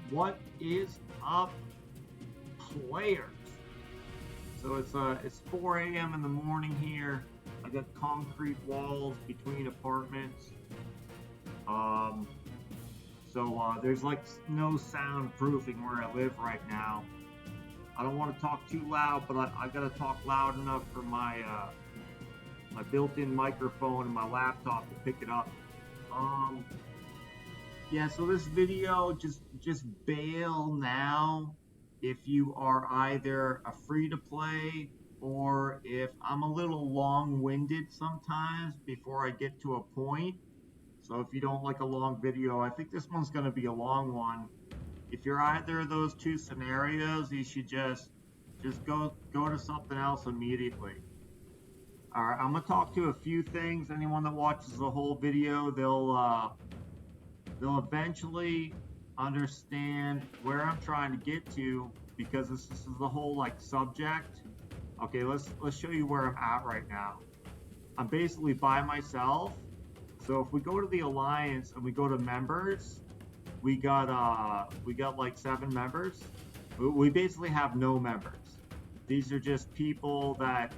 What is up, players? So it's 4 a.m. in the morning here. I got concrete walls between apartments. Um, there's like no soundproofing where I live right now. I don't want to talk too loud, but I gotta talk loud enough for my built-in microphone and my laptop to pick it up. Um, yeah, so this video, just bail now if you are either a free to play or if I'm a little long-winded sometimes before I get to a point. So if you don't like a long video, I think this one's going to be a long one. If you're either of those two scenarios, you should just go to something else immediately. All right, I'm gonna talk to a few things. Anyone that watches the whole video, they'll eventually understand where I'm trying to get to, because this is the whole like subject. Okay, let's show you where I'm at right now. I'm basically by myself. So if we go to the alliance and we go to members, we got like 7 members. We basically have no members. These are just people that,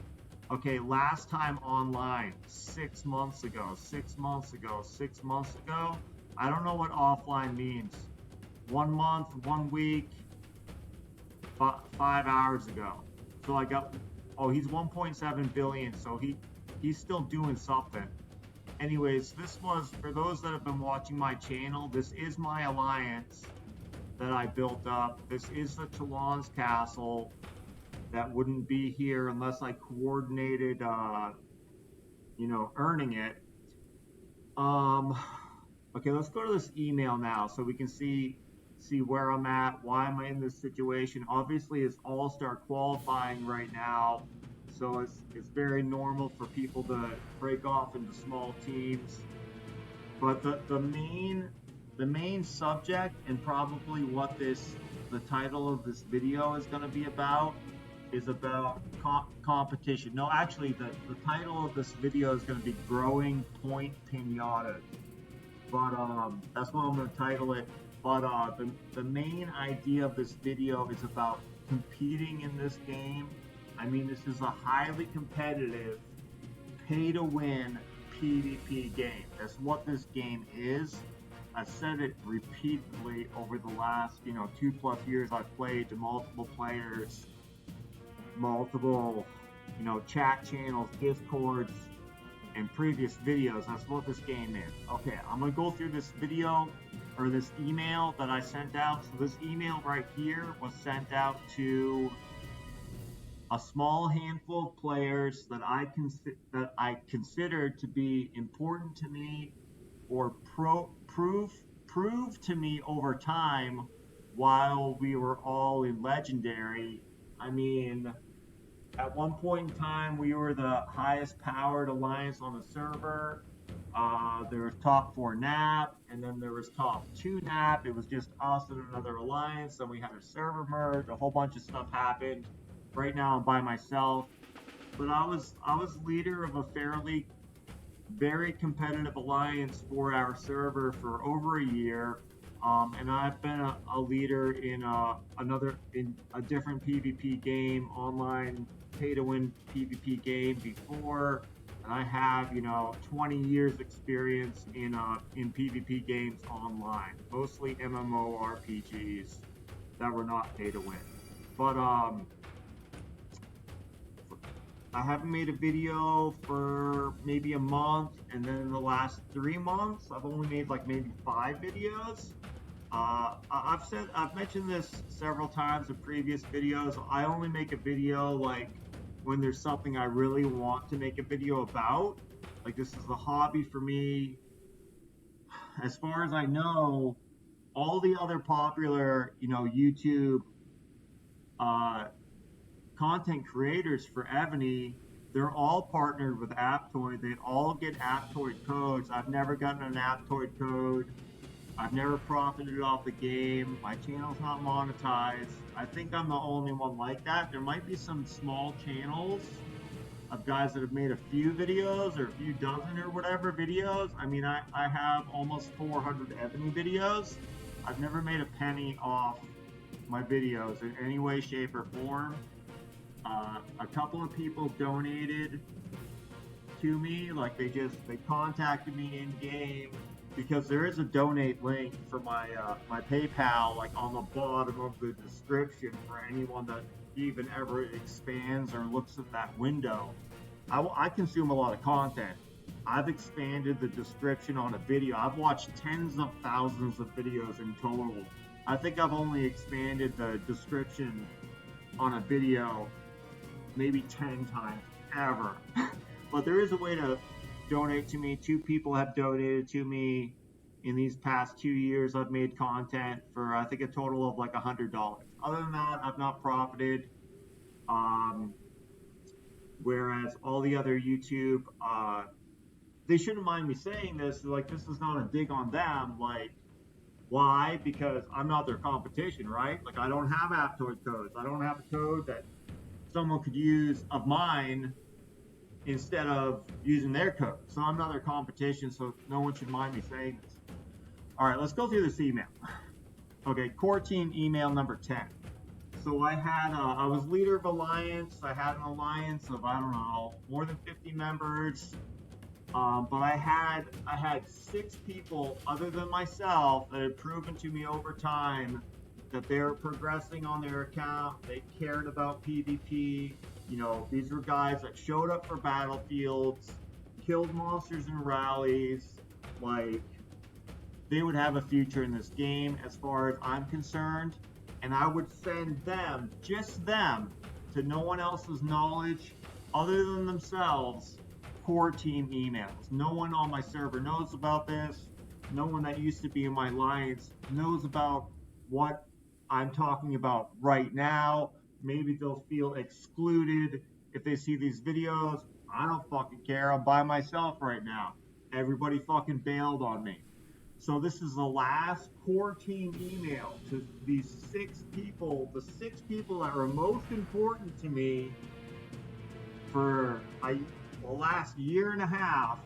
okay, last time online, 6 months ago, 6 months ago, 6 months ago. I don't know what offline means. 1 month, 1 week, 5 hours ago. So I got, oh, he's 1.7 billion, so he's still doing something. Anyways, this was, for those that have been watching my channel, this is my alliance that I built up. This is the Chalons Castle that wouldn't be here unless I coordinated, earning it. Okay, let's go to this email now so we can see where I'm at, why am I in this situation. Obviously, it's all-star qualifying right now, so it's very normal for people to break off into small teams. But the main subject, and probably what the title of this video is going to be about, is about competition. No, actually, the title of this video is going to be Growing Point Pinatas. But that's what I'm going to title it. But the main idea of this video is about competing in this game. I mean, this is a highly competitive, pay-to-win PvP game. That's what this game is. I've said it repeatedly over the last, 2+ years I've played, to multiple players, multiple, chat channels, Discords, and previous videos. That's what this game is. Okay, I'm gonna go through this video, or this email that I sent out. So this email right here was sent out to a small handful of players that I considered to be important to me, or prove to me over time while we were all in Legendary. I mean, at one point in time, we were the highest powered alliance on the server. There was top 4 NAP, and then there was top 2 NAP. It was just us and another alliance. Then we had a server merge. A whole bunch of stuff happened. Right now, I'm by myself. But I was leader of a very competitive alliance for our server for over a year. And I've been a leader in a different PvP game, online pay-to-win PvP game before, and I have 20 years experience in PvP games online, mostly MMORPGs that were not pay-to-win. But I haven't made a video for maybe a month, and then in the last 3 months, I've only made like maybe 5 videos. I've mentioned this several times in previous videos. I only make a video like when there's something I really want to make a video about. Like, this is a hobby for me. As far as I know, all the other popular, YouTube content creators for Evony, they're all partnered with Aptoide. They all get Aptoide codes. I've never gotten an Aptoide code. I've never profited off the game. My channel's not monetized. I think I'm the only one like that. There might be some small channels of guys that have made a few videos, or a few dozen or whatever videos. I mean, I have almost 400 Evony videos. I've never made a penny off my videos in any way, shape, or form. A couple of people donated to me, like they contacted me in game because there is a donate link for my PayPal, like on the bottom of the description for anyone that even ever expands or looks at that window. I consume a lot of content. I've expanded the description on a video. I've watched tens of thousands of videos in total. I think I've only expanded the description on a video maybe 10 times ever. But there is a way to donate to me. 2 people have donated to me in these past 2 years. I've made content for I think a total of like $100. Other than that, I've not profited. Um, Whereas all the other YouTube, they shouldn't mind me saying this. Like, this is not a dig on them. Like, why? Because I'm not their competition, right? Like, I don't have Aptoid codes. I don't have a code that someone could use of mine instead of using their code. So I'm not their competition, so no one should mind me saying this. All right, let's go through this email. Okay, core team email number 10. So I was leader of alliance. I had an alliance of, I don't know, more than 50 members. But I had 6 people other than myself that had proven to me over time that they were progressing on their account. They cared about PvP. You know, these were guys that showed up for battlefields, killed monsters in rallies. Like, they would have a future in this game as far as I'm concerned. And I would send them, just them, to no one else's knowledge other than themselves, core team emails. No one on my server knows about this. No one that used to be in my alliance knows about what I'm talking about right now. Maybe they'll feel excluded if they see these videos. I don't fucking care. I'm by myself right now. Everybody fucking bailed on me. So this is the last core team email to these 6 people, the 6 people that were most important to me for the last year and a half.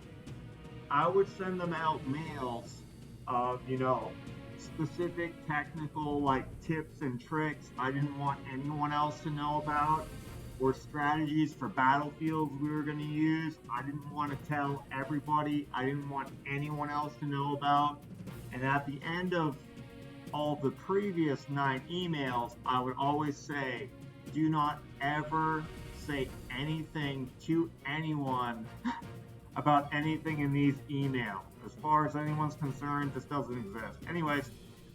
I would send them out mails of, you know, specific technical like tips and tricks I didn't want anyone else to know about, or strategies for battlefields we were going to use. I didn't want to tell everybody. I didn't want anyone else to know about. And at the end of all the previous 9 emails, I would always say, do not ever say anything to anyone about anything in these emails. As far as anyone's concerned, this doesn't exist. Anyways,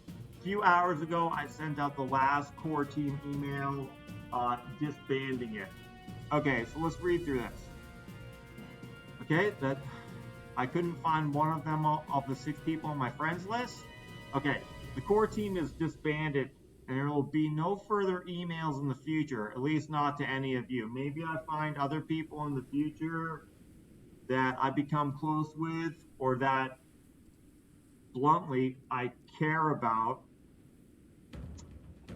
a few hours ago, I sent out the last core team email, disbanding it. Okay, so let's read through this. Okay, that I couldn't find one of them of the 6 people on my friends list. Okay, the core team is disbanded, and there will be no further emails in the future, at least not to any of you. Maybe I find other people in the future that I become close with, or that bluntly I care about,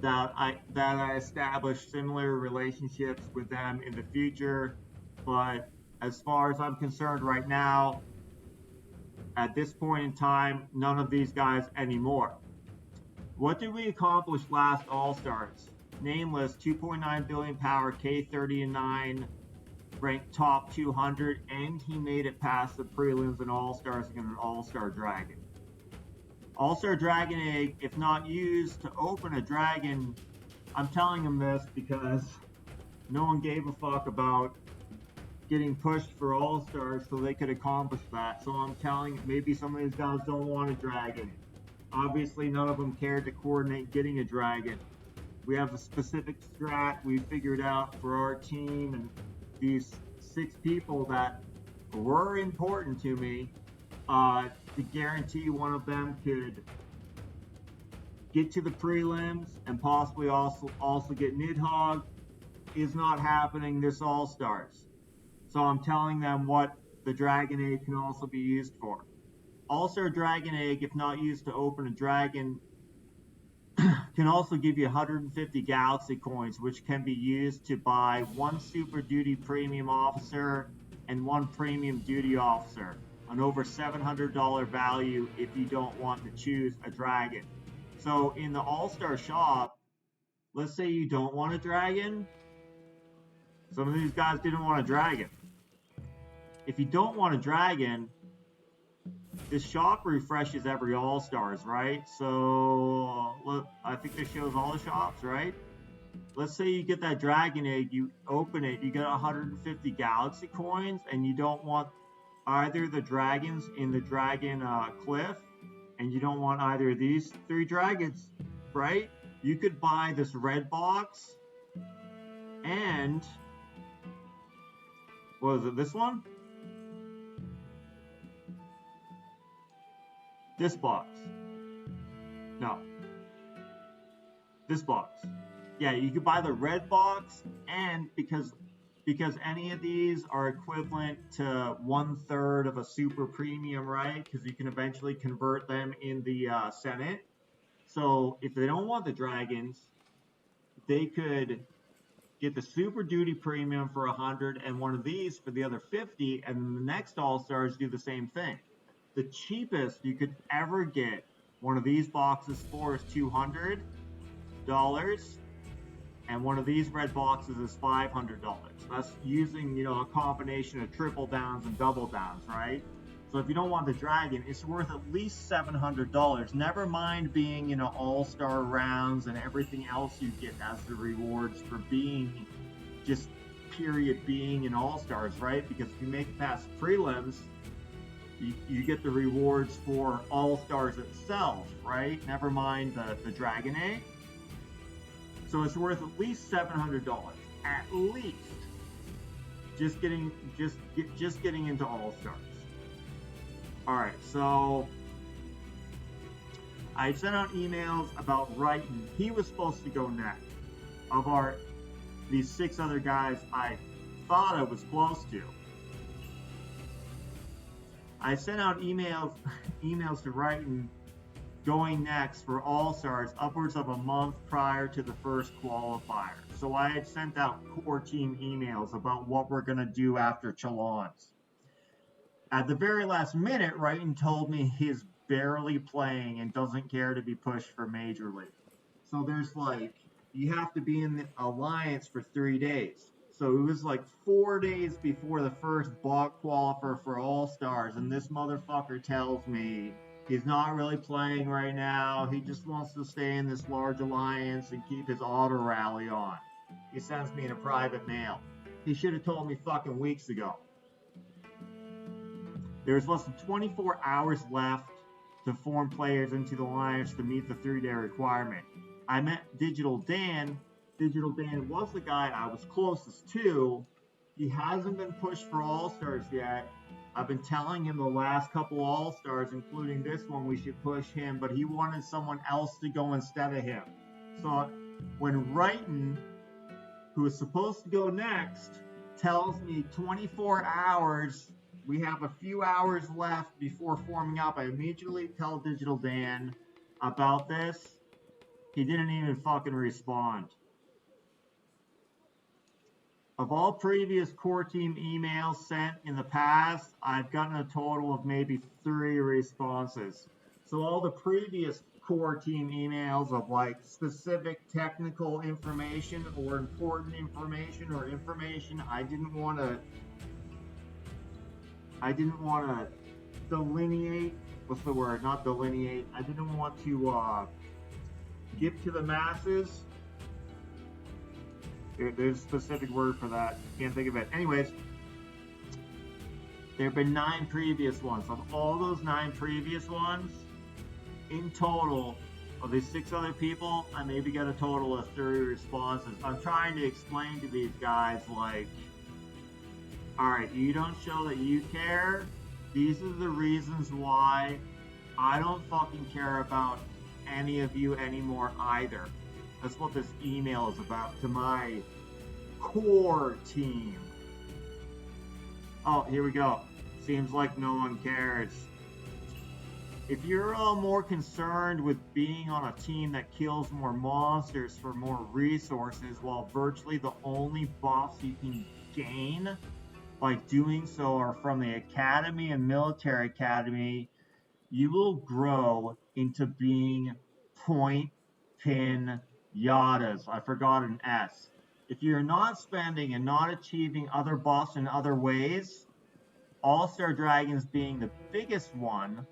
that I establish similar relationships with them in the future. But as far as I'm concerned right now, at this point in time, none of these guys anymore. What did we accomplish last All-Stars? Nameless, 2.9 billion power, K39, ranked top 200, and he made it past the prelims and All-Stars against an All-Star Dragon. All-Star Dragon Egg, if not used to open a dragon, I'm telling him this because no one gave a fuck about getting pushed for All-Stars so they could accomplish that. So I'm telling, maybe some of these guys don't want a dragon. Obviously, none of them cared to coordinate getting a dragon. We have a specific strat we figured out for our team, and these 6 people that were important to me, to guarantee one of them could get to the prelims and possibly also get Nidhogg, is not happening this All-Stars. So I'm telling them what the Dragon Egg can also be used for. All-Star Dragon Egg, if not used to open a dragon, can also give you 150 Galaxy coins, which can be used to buy 1 Super Duty Premium Officer and 1 Premium Duty Officer, an over $700 value if you don't want to choose a dragon. So in the All-Star shop, let's say you don't want a dragon. Some of these guys didn't want a dragon. If you don't want a dragon, this shop refreshes every All-Stars, right? So look, I think this shows all the shops, right? Let's say you get that dragon egg, you open it, you get 150 galaxy coins, and you don't want either the dragons in the dragon cliff, and you don't want either of these 3 dragons, right? You could buy this red box, and what is it, this one? This box. No. This box. Yeah, you could buy the red box, and because any of these are equivalent to 1/3 of a super premium, right? Because you can eventually convert them in the Senate. So if they don't want the dragons, they could get the super duty premium for 100 and one of these for the other 50, and then the next All-Stars do the same thing. The cheapest you could ever get one of these boxes for is $200, and one of these red boxes is $500. That's using, a combination of triple downs and double downs, right? So if you don't want the dragon, it's worth at least $700. Never mind being, all-star rounds and everything else you get as the rewards for being, just period, being in all-stars, right? Because if you make it past prelims, you get the rewards for all-stars itself, right? Never mind the dragon egg. So it's worth at least $700, at least. Just getting into all-stars. All right, so I sent out emails about Wrighton. He was supposed to go next. Of these 6 other guys I thought I was close to. I sent out emails to Wrighton going next for All-Stars upwards of a month prior to the first qualifier. So I had sent out core team emails about what we're going to do after Chalons. At the very last minute, Wrighton told me he's barely playing and doesn't care to be pushed for Major League. So there's you have to be in the alliance for 3 days. So it was 4 days before the first block qualifier for All-Stars, and this motherfucker tells me he's not really playing right now. He just wants to stay in this large alliance and keep his auto rally on. He sends me in a private mail. He should have told me fucking weeks ago. There's less than 24 hours left to form players into the alliance to meet the 3-day requirement. I met Digital Dan. Digital Dan was the guy I was closest to. He hasn't been pushed for All-Stars yet. I've been telling him the last couple All-Stars, including this one, we should push him, but he wanted someone else to go instead of him. So when Wrighton, who is supposed to go next, tells me 24 hours, we have a few hours left before forming up, I immediately tell Digital Dan about this. He didn't even fucking respond. Of all previous core team emails sent in the past, I've gotten a total of maybe 3 responses. So all the previous core team emails of specific technical information or important information or information I didn't want to delineate. What's the word? Not delineate. I didn't want to give to the masses. There's a specific word for that. Can't think of it. Anyways, there have been 9 previous ones. Of all those 9 previous ones, in total, of these 6 other people, I maybe got a total of 30 responses. I'm trying to explain to these guys, alright, you don't show that you care. These are the reasons why I don't fucking care about any of you anymore either. That's what this email is about to my core team. Oh, here we go. Seems like no one cares. If you're all more concerned with being on a team that kills more monsters for more resources while virtually the only buffs you can gain by doing so are from the academy and military academy, you will grow into being point Pinatas. I forgot an S. If you're not spending and not achieving other buffs in other ways, All-Star Dragons being the biggest one,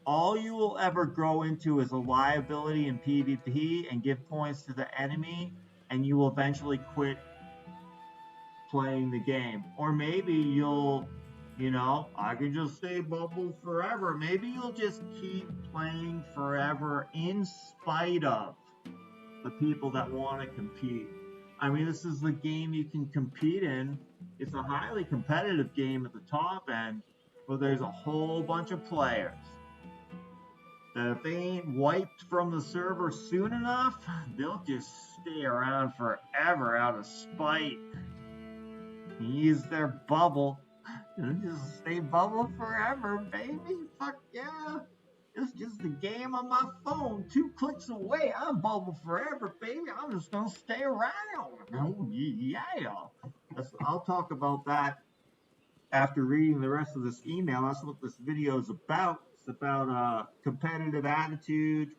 all you will ever grow into is a liability in PvP and give points to the enemy, and you will eventually quit playing the game. Or maybe you'll, I can just stay bubble forever. Maybe you'll just keep playing forever in spite of the people that want to compete. I mean, this is the game you can compete in. It's a highly competitive game at the top end, but there's a whole bunch of players that if they ain't wiped from the server soon enough, they'll just stay around forever out of spite. Use their bubble. Just stay bubble forever, baby. Fuck yeah. It's just a game on my phone. 2 clicks away. I'm bubble forever, baby. I'm just gonna stay around. Oh yeah. I'll talk about that after reading the rest of this email. That's what this video is about. It's about competitive attitude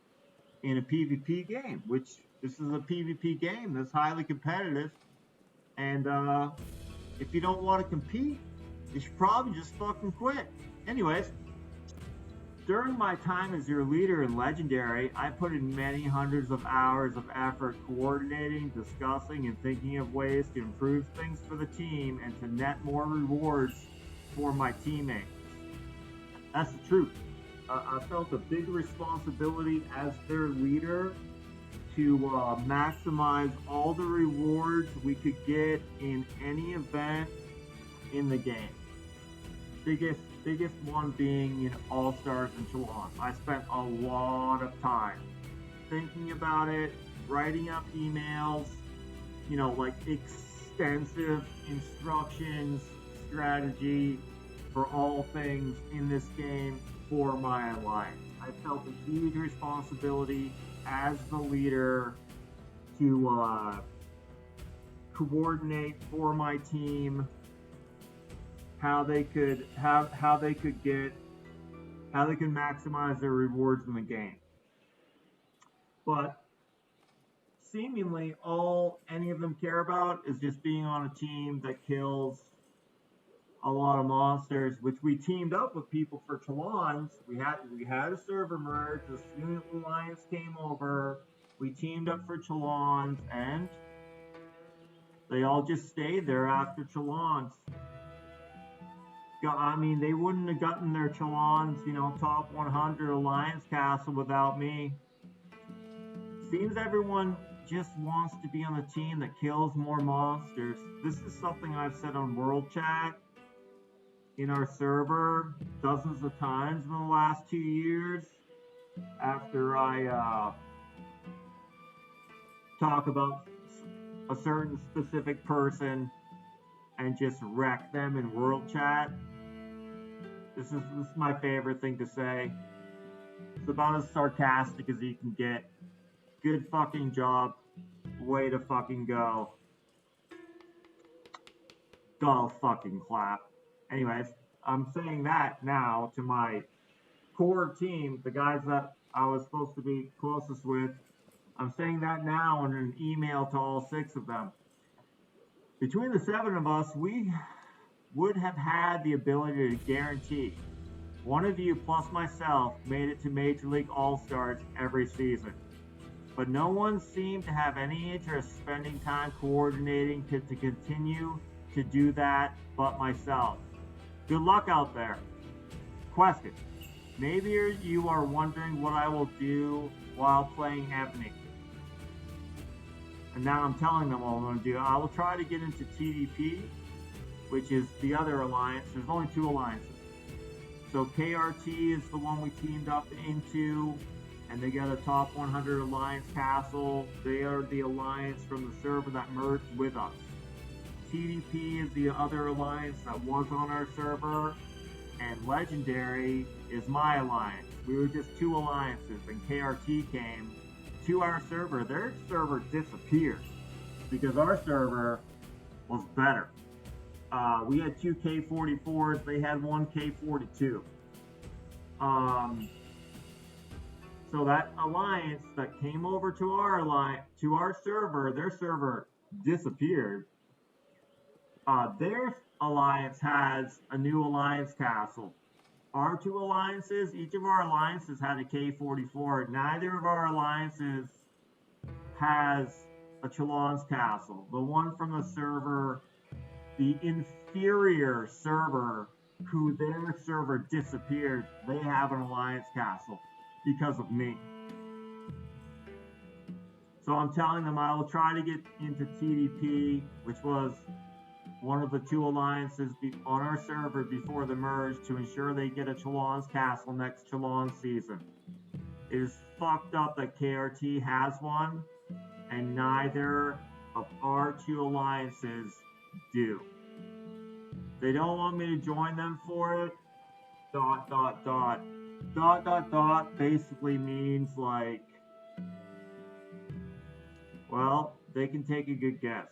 in a PvP game, which this is a PvP game that's highly competitive. And if you don't want to compete, you should probably just fucking quit. Anyways, during my time as your leader in Legendary, I put in many hundreds of hours of effort coordinating, discussing, and thinking of ways to improve things for the team and to net more rewards for my teammates. That's the truth. I felt a big responsibility as their leader to maximize all the rewards we could get in any event in the game. Biggest one being All-Stars and Chalons. I spent a lot of time thinking about it, writing up emails, like extensive instructions, strategy for all things in this game for my alliance. I felt a huge responsibility as the leader to coordinate for my team how they could maximize their rewards in the game. But seemingly all any of them care about is just being on a team that kills a lot of monsters, which we teamed up with people for Chalons. We had a server merge. The Student Alliance came over. We teamed up for Chalons, and they all just stayed there after Chalons. I mean, they wouldn't have gotten their Chalons, top 100 Alliance Castle without me. Seems everyone just wants to be on a team that kills more monsters. This is something I've said on World Chat in our server dozens of times in the last 2 years after I talk about a certain specific person and just wreck them in World Chat. This is my favorite thing to say. It's about as sarcastic as you can get. Good fucking job. Way to fucking go. Go fucking clap. Anyways, I'm saying that now to my core team, the guys that I was supposed to be closest with. I'm saying that now in an email to all 6 of them. Between the 7 of us, we would have had the ability to guarantee one of you plus myself made it to Major League All-Stars every season. But no one seemed to have any interest spending time coordinating to continue to do that but myself. Good luck out there. Question. Maybe you are wondering what I will do while playing Evony. And now I'm telling them what I'm going to do. I will try to get into TDP, which is the other alliance. There's only 2 alliances. So KRT is the one we teamed up into, and they got a top 100 alliance castle. They are the alliance from the server that merged with us. TDP is the other alliance that was on our server, and Legendary is my alliance. We were just 2 alliances, and KRT came to our server. Their server disappeared because our server was better. We had 2 K44s, they had 1 K42. So that alliance that came over to our server, their server disappeared. Their alliance has a new alliance castle. Our two alliances, each of our alliances had a K44. Neither of our alliances has a Chalon's castle. The one from the server, the inferior server, who their server disappeared, they have an alliance castle because of me. So I'm telling them I will try to get into TDP, which was one of the two alliances on our server before the merge, to ensure they get a Chalon's castle next Chalon season. It is fucked up that KRT has one, and neither of our two alliances do. They don't want me to join them for it. ... basically means like, well, they can take a good guess.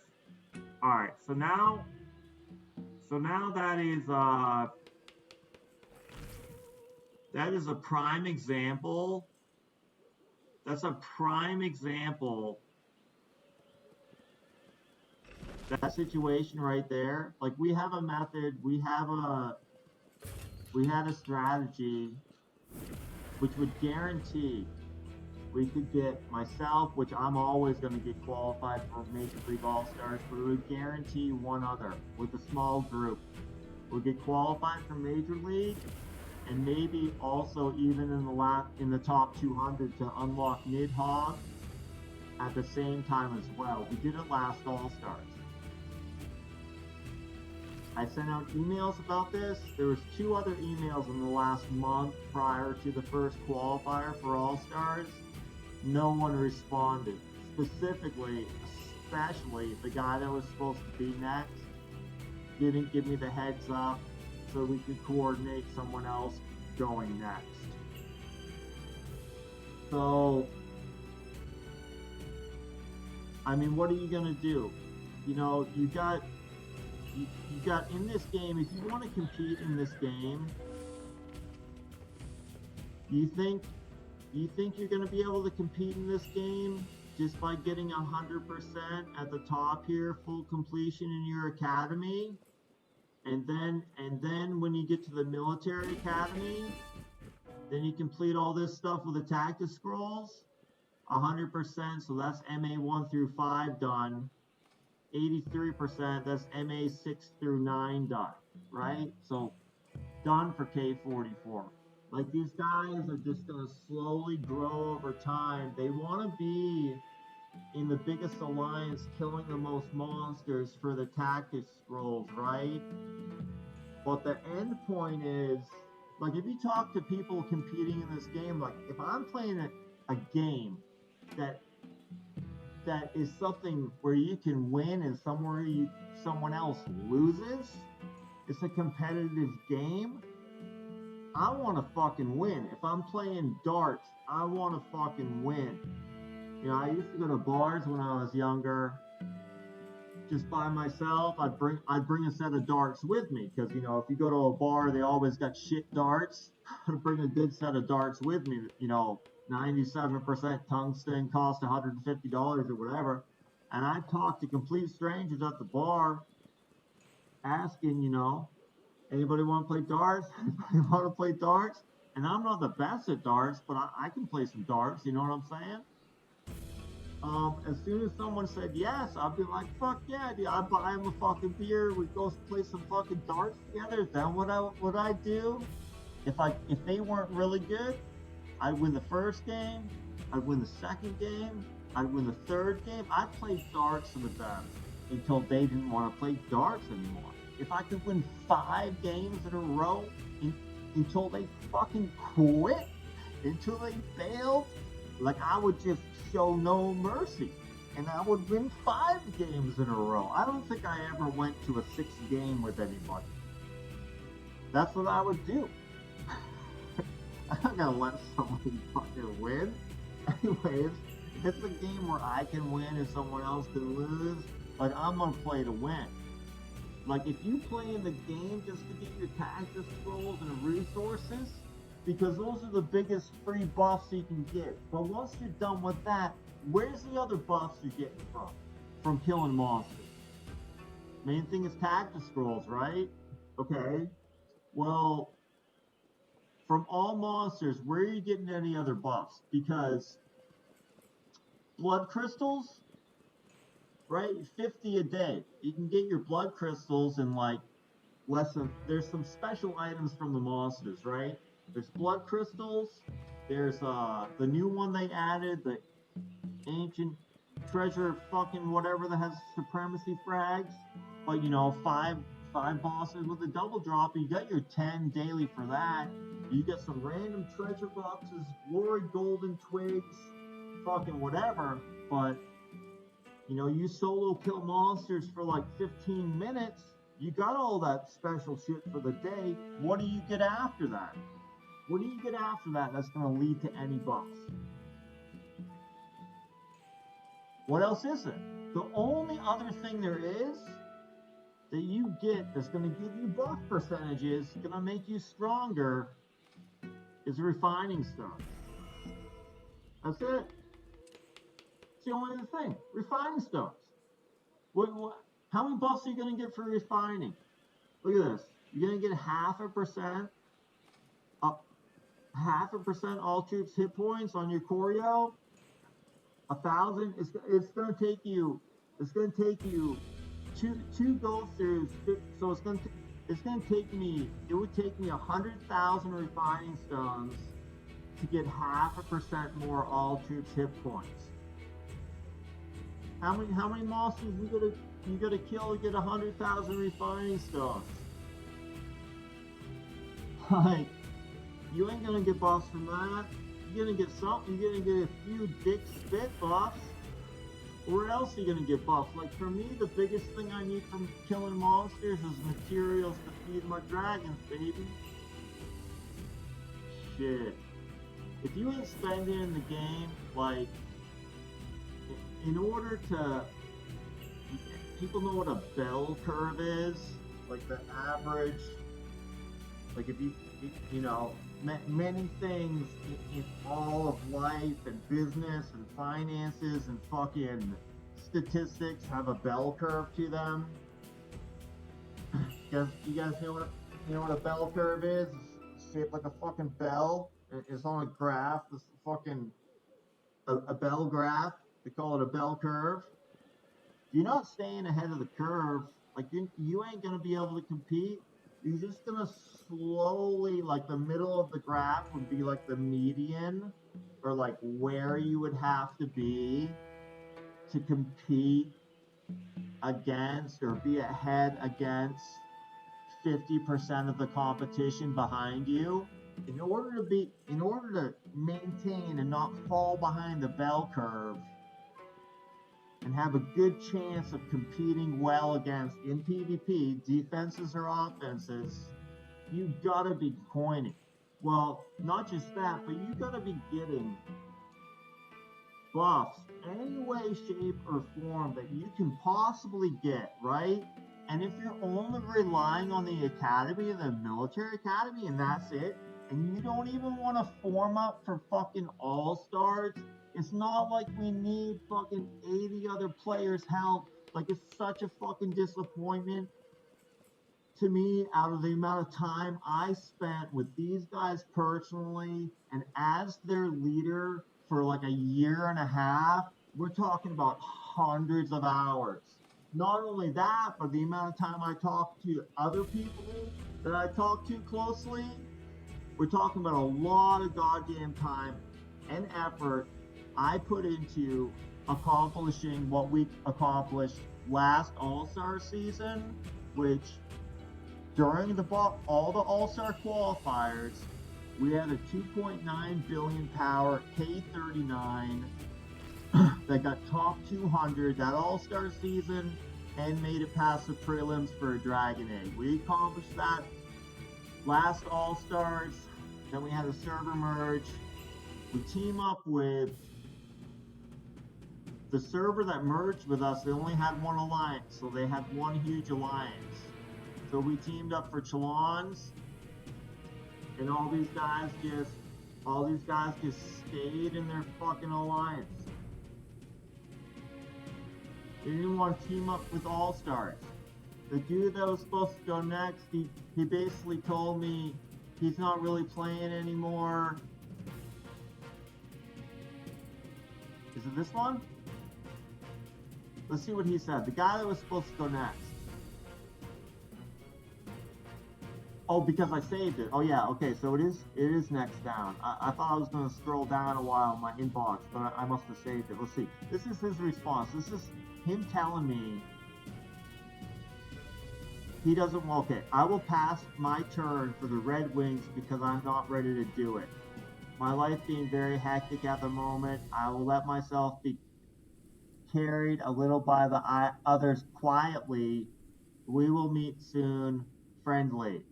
All right, so now that is a prime example. That's a prime example. That situation right there. Like, we have a method, we had a strategy which would guarantee we could get myself, which I'm always going to get qualified for Major League All-Stars, but it would guarantee one other with a small group. We'll get qualified for Major League, and maybe also even in the top 200 to unlock Nidhogg at the same time as well. We did it last All-Stars. I sent out emails about this. There was 2 other emails in the last month prior to the first qualifier for All-Stars. No one responded. Especially the guy that was supposed to be next didn't give me the heads up so we could coordinate someone else going next. So, I mean, what are you going to do? You know, you got in this game, if you want to compete in this game, you think you're going to be able to compete in this game just by getting 100% at the top here, full completion in your academy, and then when you get to the military academy, then you complete all this stuff with the tactic scrolls, 100%, so that's MA 1 through 5 done. 83%, that's MA 6 through 9 done, right? So done for K44. Like, these guys are just going to slowly grow over time. They want to be in the biggest alliance, killing the most monsters for the tactics scrolls, right? But the end point is, like, if you talk to people competing in this game, like, if I'm playing a game that is something where you can win and someone else loses, it's a competitive game, I want to fucking win. If I'm playing darts, I want to fucking win. You know, I used to go to bars when I was younger, just by myself. I'd bring a set of darts with me, because, you know, if you go to a bar, they always got shit darts. I'd bring a good set of darts with me, you know, 97% tungsten, cost $150 or whatever. And I talked to complete strangers at the bar, asking, you know, anybody want to play darts? Anybody want to play darts? And I'm not the best at darts, but I can play some darts, you know what I'm saying? As soon as someone said yes, I'd be like, fuck yeah, dude, I'd buy them a fucking beer, we'd go play some fucking darts together. Then what I do, if they weren't really good, I'd win the first game, I'd win the second game, I'd win the third game. I played darts with them until they didn't want to play darts anymore. If I could win 5 games in a row until they fucking quit, until they failed, like, I would just show no mercy, and I would win 5 games in a row. I don't think I ever went to a 6th game with anybody. That's what I would do. I'm not gonna let somebody fucking win. Anyways, if it's a game where I can win and someone else can lose, like, I'm gonna play to win. Like, if you play in the game just to get your tactics scrolls and resources, because those are the biggest free buffs you can get. But once you're done with that, where's the other buffs you're getting from? From killing monsters. Main thing is tactic scrolls, right? Okay. Well, from all monsters, where are you getting any other buffs? Because blood crystals, right? 50 a day. You can get your blood crystals in like less than. There's some special items from the monsters, right? There's blood crystals. There's the new one they added, the ancient treasure fucking whatever that has supremacy frags. But you know, five bosses with a double drop. You got your 10 daily for that. You get some random treasure boxes, glory golden twigs, fucking whatever. But you know, you solo kill monsters for like 15 minutes. You got all that special shit for the day. What do you get after that? What do you get after that that's going to lead to any buffs? What else is there? The only other thing there is that you get that's going to give you buff percentages, going to make you stronger, is refining stuff. That's it. It's the only other thing. Refining stones. How many buffs are you going to get for refining? Look at this. You're going to get 0.5%, 0.5% all troops hit points on your choreo. 1,000. It's going to take you. It's going to take you two go throughs. So it's going to take me. It would take me 100,000 refining stones to get 0.5% more all troops hit points. How many monsters you gotta kill to get 100,000 refining stones? Like, you ain't gonna get buffs from that. You're gonna get something. You're gonna get a few dick spit buffs. Where else are you gonna get buffs? Like for me, the biggest thing I need from killing monsters is materials to feed my dragons, baby. Shit. If you ain't spending in the game, like, in order to, people know what a bell curve is, like the average, like if you know, many things in all of life and business and finances and fucking statistics have a bell curve to them. You guys know what a bell curve is? It's shaped like a fucking bell. It's on a graph. This fucking a bell graph. They call it a bell curve. If you're not staying ahead of the curve, like you ain't gonna be able to compete. You're just gonna slowly, like the middle of the graph would be like the median, or like where you would have to be to compete against or be ahead against 50% of the competition behind you. In order to maintain and not fall behind the bell curve and have a good chance of competing well against, in PvP, defenses or offenses, you gotta be coining. Well, not just that, but you gotta be getting buffs any way, shape, or form that you can possibly get, right? And if you're only relying on the academy, the military academy, and that's it, and you don't even want to form up for fucking all-stars, it's not like we need fucking 80 other players' help. Like, it's such a fucking disappointment to me out of the amount of time I spent with these guys personally and as their leader for like a year and a half. We're talking about hundreds of hours. Not only that, but the amount of time I talk to other people that I talk to closely, we're talking about a lot of goddamn time and effort I put into accomplishing what we accomplished last All-Star season, which during all the All-Star qualifiers, we had a 2.9 billion power K39 that got top 200 that All-Star season and made it past the prelims for a Dragon Egg. We accomplished that last All-Stars. Then we had a server merge. We team up with the server that merged with us. They only had one alliance, so they had one huge alliance. So we teamed up for Chalons. And all these guys just stayed in their fucking alliance. They didn't even want to team up with All-Stars. The dude that was supposed to go next, he basically told me he's not really playing anymore. Is it this one? Let's see what he said. The guy that was supposed to go next. Oh, because I saved it. Oh yeah, okay, so it is next down. I thought I was going to scroll down a while in my inbox, but I must have saved it. Let's see. This is his response. This is him telling me he doesn't want it. I will pass my turn for the Red Wings because I'm not ready to do it. My life being very hectic at the moment, I will let myself be carried a little by the others quietly. We will meet soon. Friendly.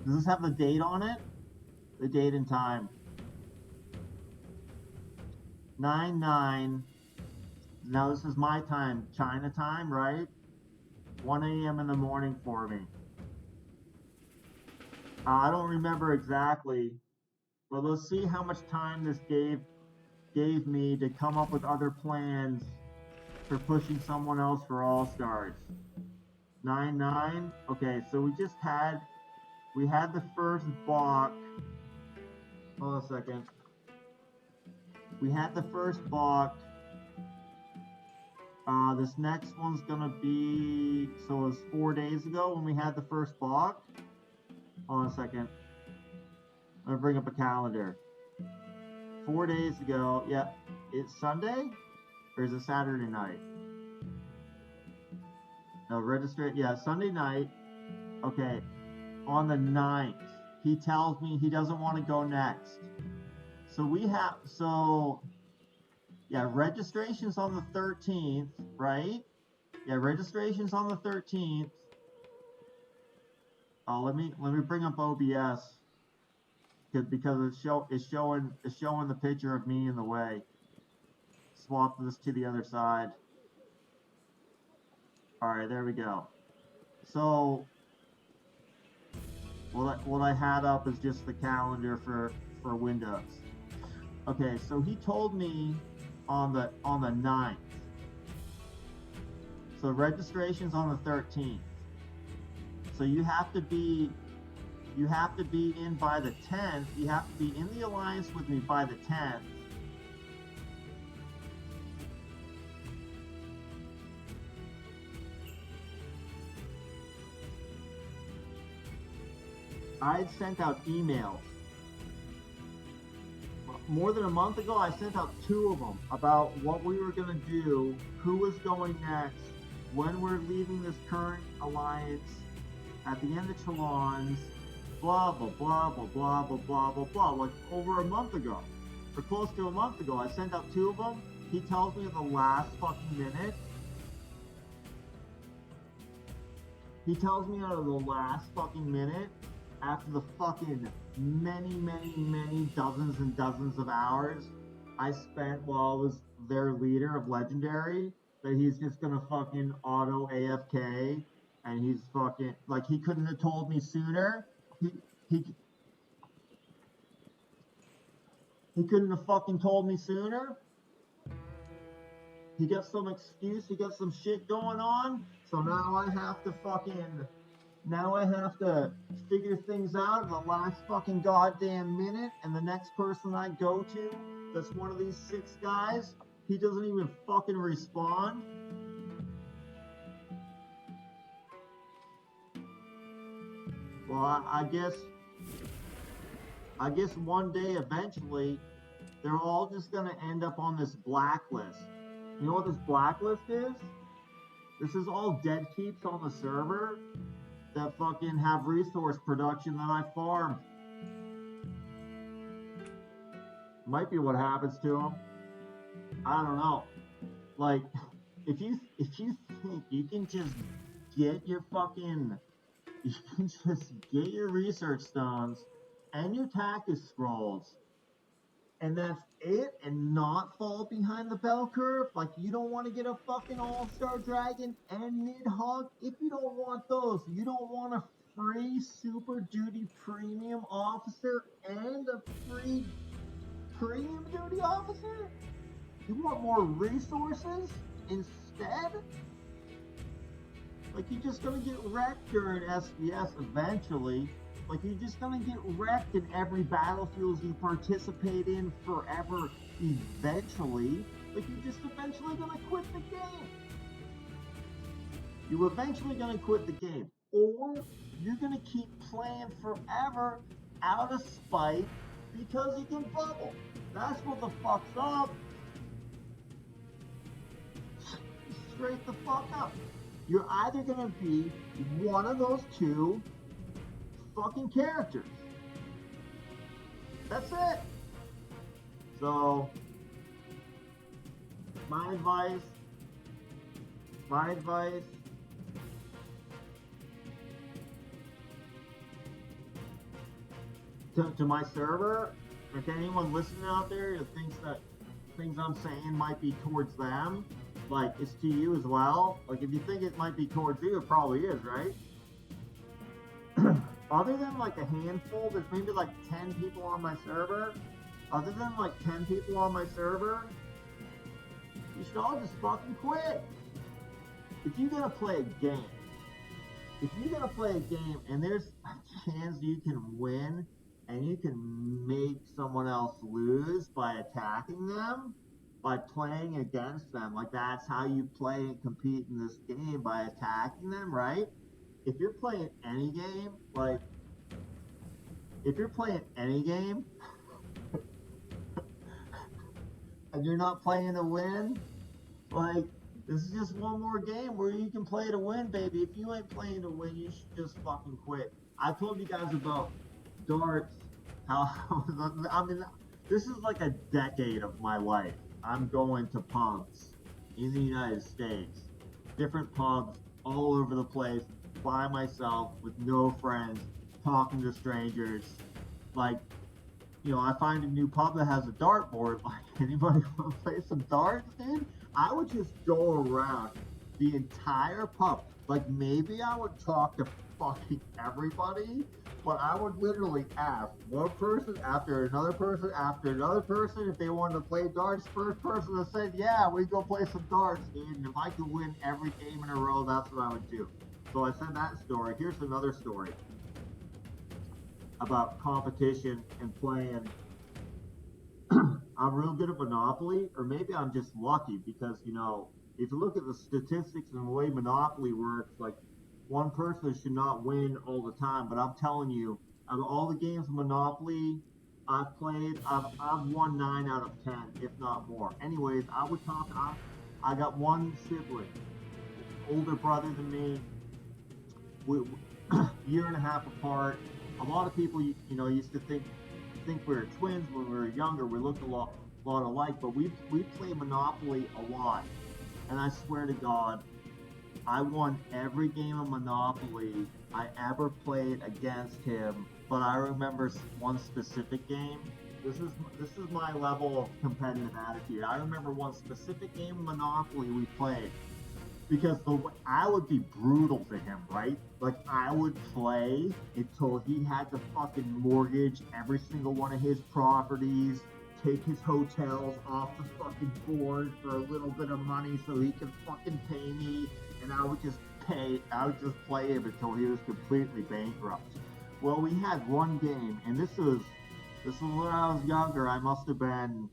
Does this have the date on it? The date and time. 9/9. Now this is my time, China time, right? 1 a.m. in the morning for me. I don't remember exactly, but let's see how much time this gave me to come up with other plans for pushing someone else for All-Stars. 9/9. Okay, so we had the first balk. Hold on a second. We had the first balk. This next one's gonna be, so it was 4 days ago when we had the first balk. Hold on a second. I'm gonna bring up a calendar. 4 days ago, yep. It's Sunday? Or is it Saturday night? No, yeah, Sunday night. Okay, on the 9th, he tells me he doesn't want to go next. Yeah, registration's on the 13th, right? Yeah, registration's on the 13th. Oh, let me bring up OBS because it's showing the picture of me in the way. Swap this to the other side. All right, there we go. So what I had up is just the calendar for Windows. Okay, so he told me on the 9th. So registration's on the 13th. So you have to be in by the 10th. You have to be in the alliance with me by the 10th. I had sent out emails. More than a month ago, I sent out 2 of them about what we were going to do, who was going next, when we're leaving this current alliance, at the end of Chalons, blah, blah, blah, blah, blah, blah, blah, blah, blah. Like over a month ago, or close to a month ago, I sent out 2 of them. He tells me at the last fucking minute. He tells me out of the last fucking minute, after the fucking many dozens and dozens of hours I spent while I was their leader of Legendary, that he's just gonna fucking auto AFK, and he's fucking, like, he couldn't have told me sooner. He couldn't have fucking told me sooner. He got some excuse, he got some shit going on, so now I have to figure things out in the last fucking goddamn minute, and the next person I go to that's one of these 6 guys, he doesn't even fucking respond. Well, I guess one day eventually they're all just gonna end up on this blacklist. You know what this blacklist is? This is all dead keeps on the server that fucking have resource production that I farmed. Might be what happens to them. I don't know. Like, if you think you can just get your research stones and your tactic scrolls and that's it, and not fall behind the bell curve. Like, you don't want to get a fucking all-star dragon and Nidhogg. If you don't want those, you don't want a free super duty premium officer and a free premium duty officer. You want more resources instead? Like, you're just gonna get wrecked during SBS eventually. Like, you're just gonna get wrecked in every battlefield you participate in forever eventually. Like, you're just eventually gonna quit the game. You're eventually gonna quit the game. Or you're gonna keep playing forever out of spite because you can bubble. That's what the fuck's up. Straight the fuck up. You're either gonna be one of those two fucking characters. That's it. So, my advice to my server, if anyone listening out there who thinks that things I'm saying might be towards them, like, it's to you as well. Like, if you think it might be towards you, it probably is, right? Other than like a handful, there's maybe like 10 people on my server. Other than like 10 people on my server, you should all just fucking quit. If you're gonna play a game, and there's a chance you can win and you can make someone else lose by attacking them, by playing against them, like, that's how you play and compete in this game, by attacking them, right? If you're playing any game, like, and you're not playing to win, like, this is just one more game where you can play to win, baby. If you ain't playing to win, you should just fucking quit. I told you guys about darts, how, I mean, this is like a decade of my life. I'm going to pubs in the United States, different pubs all over the place, by myself, with no friends, talking to strangers. Like, you know, I find a new pub that has a dartboard. Like, anybody want to play some darts, dude? I would just go around the entire pub. Like, maybe I would talk to fucking everybody, but I would literally ask one person after another person if they wanted to play darts. First person that said, yeah, we go play some darts, dude. And if I could win every game in a row, that's what I would do. So I said that story. Here's another story about competition and playing. I'm real good at Monopoly, or maybe I'm just lucky because, you know, if you look at the statistics and the way Monopoly works, like, one person should not win all the time. But I'm telling you, out of all the games of Monopoly I've played, I've won 9 out of 10, if not more. Anyways, I got one sibling, older brother than me, year and a half apart. A lot of people, you know, used to think we were twins when we were younger. We looked a lot alike, but we played Monopoly a lot. And I swear to God, I won every game of Monopoly I ever played against him. But I remember one specific game. This is my level of competitive attitude. I remember one specific game of Monopoly we played. Because I would be brutal to him, right? Like, I would play until he had to fucking mortgage every single one of his properties, take his hotels off the fucking board for a little bit of money so he could fucking pay me, and I would just play him until he was completely bankrupt. Well, we had one game, and this was when I was younger. I must have been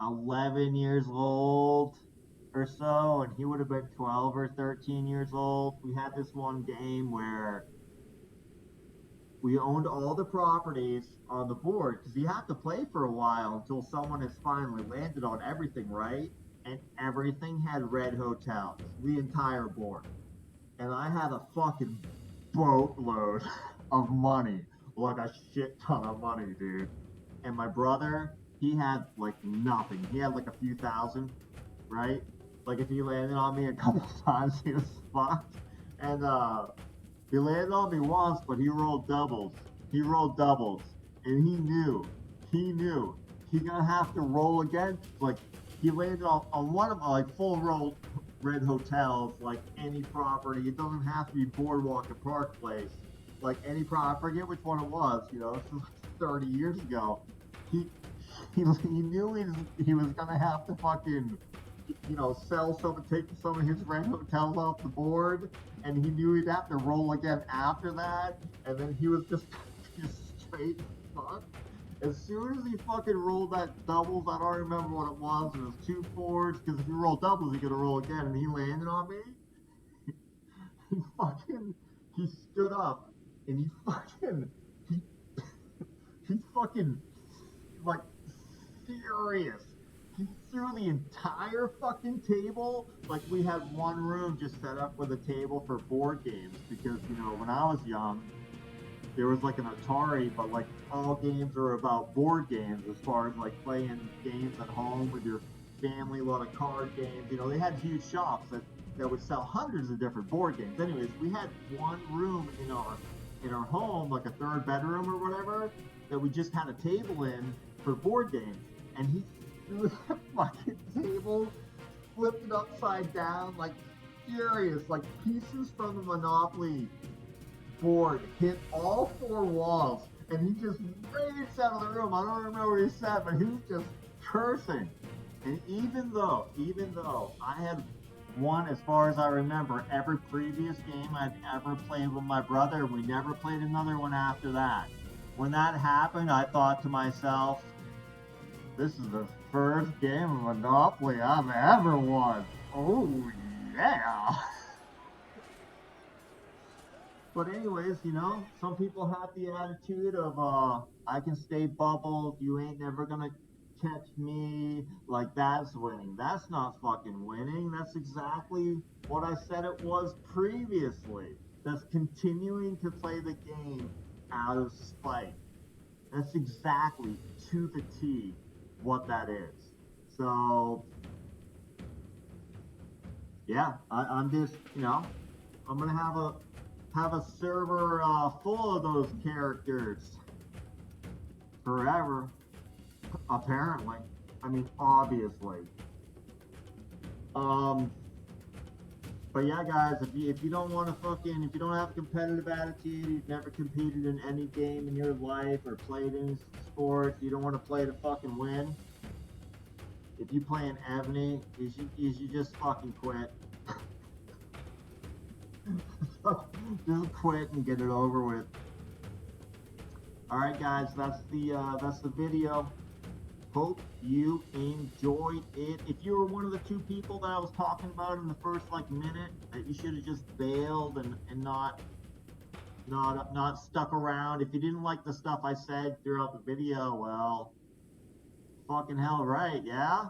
11 years old or so, and he would have been 12 or 13 years old. We had this one game where we owned all the properties on the board, because you have to play for a while until someone has finally landed on everything, right? And everything had red hotels, the entire board. And I had a fucking boatload of money, like a shit ton of money, dude. And my brother, he had like nothing. He had like a few thousand, right? Like, if he landed on me a couple times, he was fucked. And he landed on me once, but he rolled doubles. And he knew he's gonna have to roll again. Like he landed on one of like full roll red hotels, like any property. It doesn't have to be Boardwalk or Park Place. Like any property, I forget which one it was. You know, this was like 30 years ago. He he knew he was gonna have to fucking sell some, take some of his red hotels off the board, and he knew he'd have to roll again after that, and then he was just straight fucked. As soon as he fucking rolled that doubles, I don't remember what it was. It was two fours, because if you roll doubles, you gotta roll again, and he landed on me. He fucking, he stood up, and he, he fucking, like, furious. He threw the entire fucking table. Like, we had one room just set up with a table for board games, because, when I was young, there was like an Atari, but like all games are about board games as far as like playing games at home with your family, a lot of card games. They had huge shops that would sell hundreds of different board games. Anyways, we had one room in our home, like a third bedroom or whatever, that we just had a table in for board games. And he threw the fucking table, flipped it upside down, like furious, like pieces from the Monopoly board hit all four walls, and he just raged out of the room. I don't remember what he said, but he was just cursing. And even though I had won, as far as I remember, every previous game I'd ever played with my brother, we never played another one after that. When that happened, I thought to myself, this is the first game of Monopoly I've ever won. Oh yeah. But anyways, some people have the attitude of, I can stay bubbled, you ain't never gonna catch me, like that's winning. That's not fucking winning. That's exactly what I said it was previously. That's continuing to play the game out of spite. That's exactly, to the T, what that is. So, yeah, I'm just, I'm gonna have a server full of those characters forever, apparently. I mean, obviously. But yeah, guys, if you don't want to if you don't have a competitive attitude, you've never competed in any game in your life or played any sports, you don't want to play to fucking win. If you play in Evony, you should just fucking quit. Just quit and get it over with. Alright guys, that's the video. Hope you enjoyed it. If you were one of the two people that I was talking about in the first minute, that you should have just bailed and not stuck around. If you didn't like the stuff I said throughout the video, well, fucking hell right, yeah?